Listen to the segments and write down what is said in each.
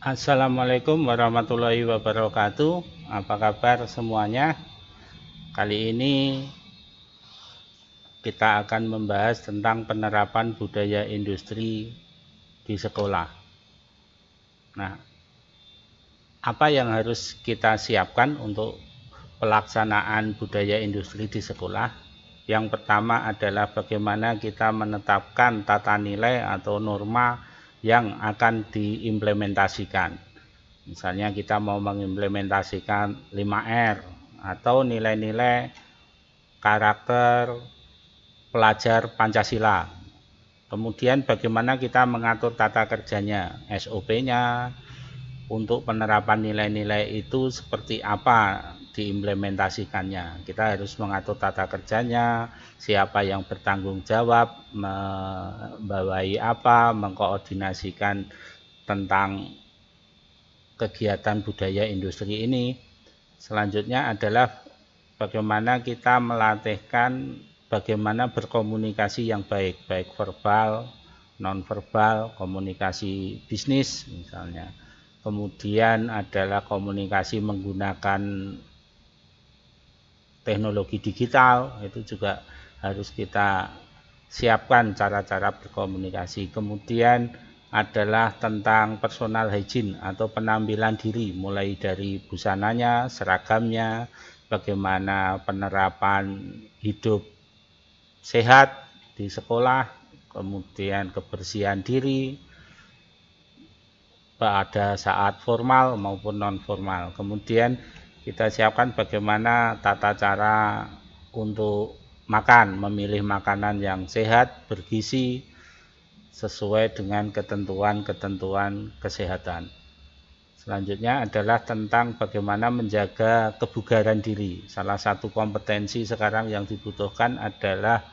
Assalamualaikum warahmatullahi wabarakatuh. Apa kabar semuanya? Kali ini kita akan membahas tentang penerapan budaya industri di sekolah. Nah, apa yang harus kita siapkan untuk pelaksanaan budaya industri di sekolah? Yang pertama adalah bagaimana kita menetapkan tata nilai atau norma yang akan diimplementasikan. Misalnya kita mau mengimplementasikan 5R atau nilai-nilai karakter pelajar Pancasila. Kemudian bagaimana kita mengatur tata kerjanya, SOP-nya, untuk penerapan nilai-nilai itu seperti apa diimplementasikannya. Kita harus mengatur tata kerjanya, siapa yang bertanggung jawab, membawahi apa, mengkoordinasikan tentang kegiatan budaya industri ini. Selanjutnya adalah bagaimana kita melatihkan bagaimana berkomunikasi yang baik, baik verbal, non-verbal, komunikasi bisnis misalnya. Kemudian adalah komunikasi menggunakan teknologi digital, itu juga harus kita siapkan cara-cara berkomunikasi. Kemudian adalah tentang personal hygiene atau penampilan diri, mulai dari busananya, seragamnya, bagaimana penerapan hidup sehat di sekolah, kemudian kebersihan diri pada saat formal maupun non formal. Kemudian kita siapkan bagaimana tata cara untuk makan, memilih makanan yang sehat, bergizi, sesuai dengan ketentuan-ketentuan kesehatan. Selanjutnya adalah tentang bagaimana menjaga kebugaran diri. Salah satu kompetensi sekarang yang dibutuhkan adalah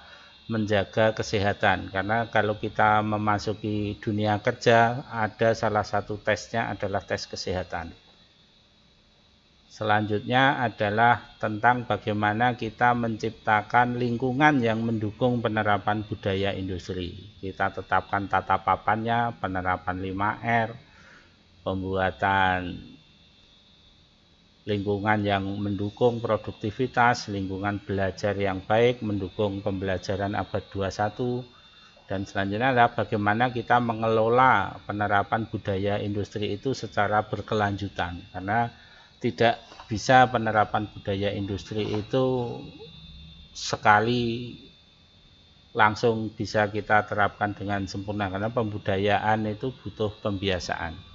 menjaga kesehatan, karena kalau kita memasuki dunia kerja, ada salah satu tesnya adalah tes kesehatan. Selanjutnya adalah tentang bagaimana kita menciptakan lingkungan yang mendukung penerapan budaya industri. Kita tetapkan tata papannya, penerapan 5R, pembuatan lingkungan yang mendukung produktivitas, lingkungan belajar yang baik, mendukung pembelajaran abad 21, dan selanjutnya adalah bagaimana kita mengelola penerapan budaya industri itu secara berkelanjutan, karena tidak bisa penerapan budaya industri itu sekali langsung bisa kita terapkan dengan sempurna, karena pembudayaan itu butuh pembiasaan.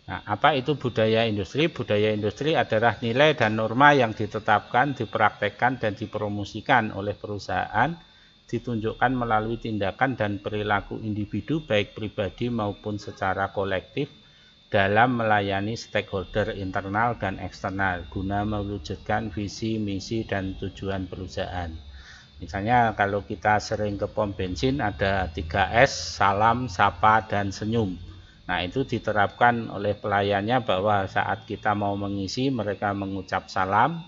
Nah, apa itu budaya industri? Budaya industri adalah nilai dan norma yang ditetapkan, dipraktekkan, dan dipromosikan oleh perusahaan, ditunjukkan melalui tindakan dan perilaku individu baik pribadi maupun secara kolektif dalam melayani stakeholder internal dan eksternal guna mewujudkan visi, misi, dan tujuan perusahaan. Misalnya kalau kita sering ke pom bensin ada 3S, salam, sapa, dan senyum. Nah, itu diterapkan oleh pelayannya bahwa saat kita mau mengisi, mereka mengucap salam,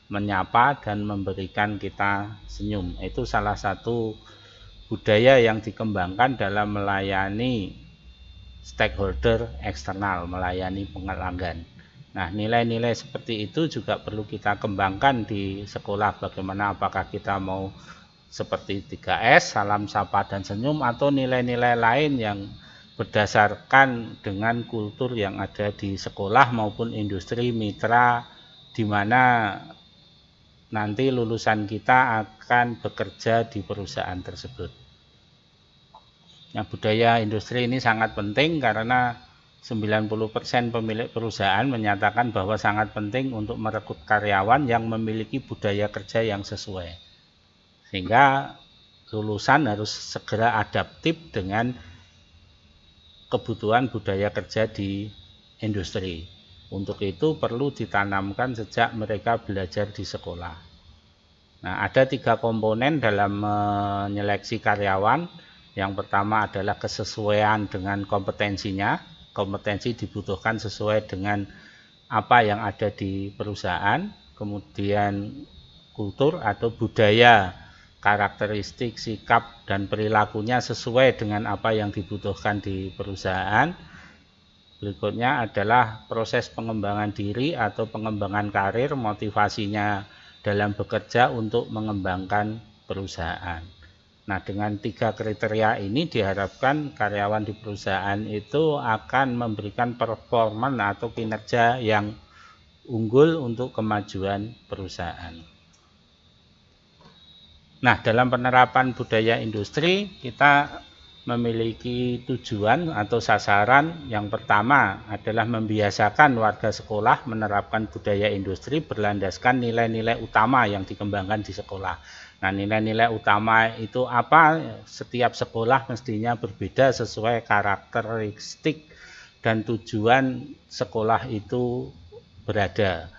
menyapa, dan memberikan kita senyum. Itu salah satu budaya yang dikembangkan dalam melayani stakeholder eksternal, melayani pelanggan. Nah, nilai-nilai seperti itu juga perlu kita kembangkan di sekolah. Bagaimana, apakah kita mau seperti 3S, salam, sapa, dan senyum, atau nilai-nilai lain yang berdasarkan dengan kultur yang ada di sekolah maupun industri mitra, di mana nanti lulusan kita akan bekerja di perusahaan tersebut. Nah, budaya industri ini sangat penting karena 90% pemilik perusahaan menyatakan bahwa sangat penting untuk merekrut karyawan yang memiliki budaya kerja yang sesuai. Sehingga lulusan harus segera adaptif dengan kebutuhan budaya kerja di industri. Untuk itu perlu ditanamkan sejak mereka belajar di sekolah. Nah, ada 3 komponen dalam menyeleksi karyawan. Yang pertama adalah kesesuaian dengan kompetensinya. Kompetensi dibutuhkan sesuai dengan apa yang ada di perusahaan. Kemudian kultur atau budaya karakteristik, sikap, dan perilakunya sesuai dengan apa yang dibutuhkan di perusahaan. Berikutnya adalah proses pengembangan diri atau pengembangan karir, motivasinya dalam bekerja untuk mengembangkan perusahaan. Nah, dengan 3 kriteria ini diharapkan karyawan di perusahaan itu akan memberikan performa atau kinerja yang unggul untuk kemajuan perusahaan. Nah, dalam penerapan budaya industri kita memiliki tujuan atau sasaran. Yang pertama adalah membiasakan warga sekolah menerapkan budaya industri berlandaskan nilai-nilai utama yang dikembangkan di sekolah. Nah, nilai-nilai utama itu apa? Setiap sekolah mestinya berbeda sesuai karakteristik dan tujuan sekolah itu berada.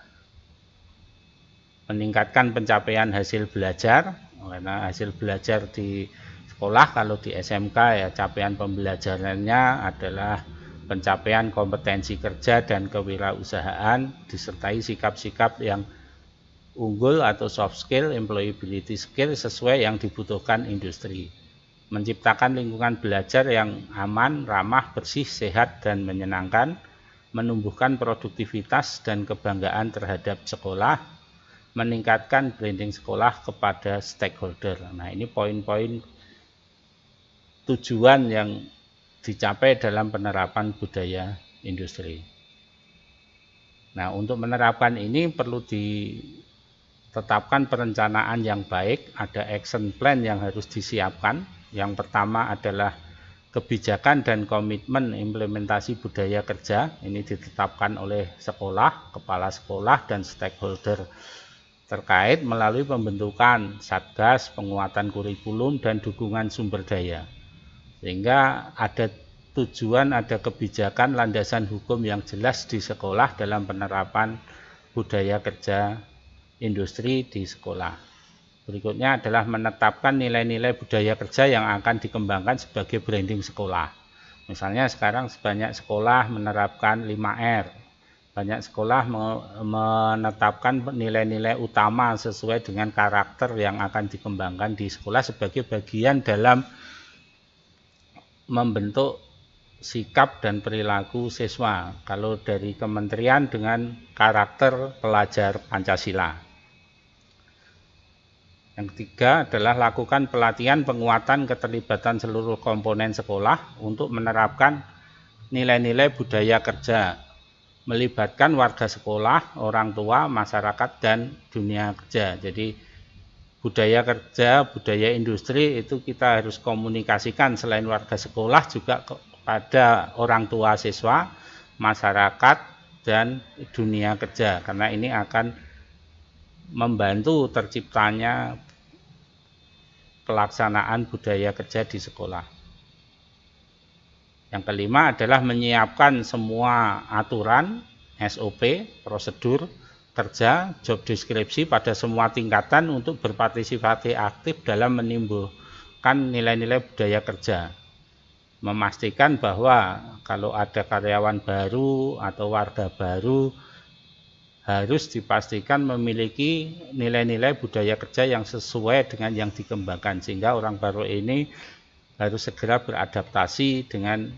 Meningkatkan pencapaian hasil belajar, karena hasil belajar di sekolah kalau di SMK ya capaian pembelajarannya adalah pencapaian kompetensi kerja dan kewirausahaan disertai sikap-sikap yang unggul atau soft skill, employability skill sesuai yang dibutuhkan industri. Menciptakan lingkungan belajar yang aman, ramah, bersih, sehat, dan menyenangkan. Menumbuhkan produktivitas dan kebanggaan terhadap sekolah. Meningkatkan branding sekolah kepada stakeholder. Nah, ini poin-poin tujuan yang dicapai dalam penerapan budaya industri. Nah, untuk menerapkan ini perlu ditetapkan perencanaan yang baik, ada action plan yang harus disiapkan. Yang pertama adalah kebijakan dan komitmen implementasi budaya kerja. Ini ditetapkan oleh sekolah, kepala sekolah, dan stakeholder terkait melalui pembentukan satgas, penguatan kurikulum, dan dukungan sumber daya. Sehingga ada tujuan, ada kebijakan, landasan hukum yang jelas di sekolah dalam penerapan budaya kerja industri di sekolah. Berikutnya adalah menetapkan nilai-nilai budaya kerja yang akan dikembangkan sebagai branding sekolah. Misalnya sekarang sebanyak sekolah menerapkan 5R. Banyak sekolah menetapkan nilai-nilai utama sesuai dengan karakter yang akan dikembangkan di sekolah sebagai bagian dalam membentuk sikap dan perilaku siswa. Kalau dari kementerian dengan karakter pelajar Pancasila. Yang ketiga adalah lakukan pelatihan penguatan keterlibatan seluruh komponen sekolah untuk menerapkan nilai-nilai budaya kerja, melibatkan warga sekolah, orang tua, masyarakat, dan dunia kerja. Jadi budaya kerja, budaya industri itu kita harus komunikasikan selain warga sekolah juga kepada orang tua siswa, masyarakat, dan dunia kerja, karena ini akan membantu terciptanya pelaksanaan budaya kerja di sekolah. Yang kelima adalah menyiapkan semua aturan, SOP, prosedur kerja, job deskripsi pada semua tingkatan untuk berpartisipasi aktif dalam menimbulkan nilai-nilai budaya kerja. Memastikan bahwa kalau ada karyawan baru atau warga baru harus dipastikan memiliki nilai-nilai budaya kerja yang sesuai dengan yang dikembangkan, sehingga orang baru ini harus segera beradaptasi dengan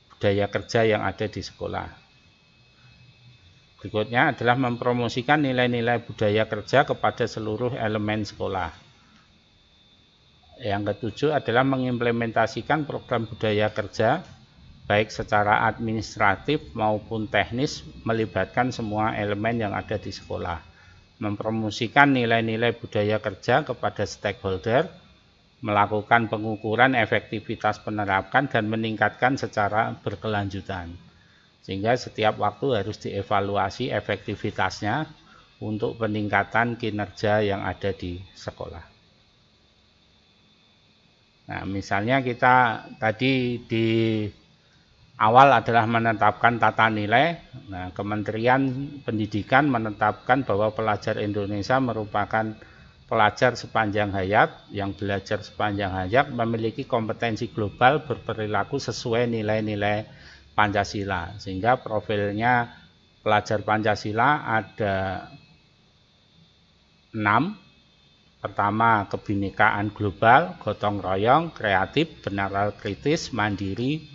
budaya kerja yang ada di sekolah. Berikutnya adalah mempromosikan nilai-nilai budaya kerja kepada seluruh elemen sekolah. Yang ketujuh adalah mengimplementasikan program budaya kerja baik secara administratif maupun teknis, melibatkan semua elemen yang ada di sekolah. Mempromosikan nilai-nilai budaya kerja kepada stakeholder, melakukan pengukuran efektivitas penerapan dan meningkatkan secara berkelanjutan. Sehingga setiap waktu harus dievaluasi efektivitasnya untuk peningkatan kinerja yang ada di sekolah. Nah, misalnya kita tadi di awal adalah menetapkan tata nilai. Nah, Kementerian Pendidikan menetapkan bahwa pelajar Indonesia merupakan pelajar sepanjang hayat, yang belajar sepanjang hayat memiliki kompetensi global berperilaku sesuai nilai-nilai Pancasila. Sehingga profilnya pelajar Pancasila ada 6. Pertama, kebinekaan global, gotong royong, kreatif, benaral kritis, mandiri,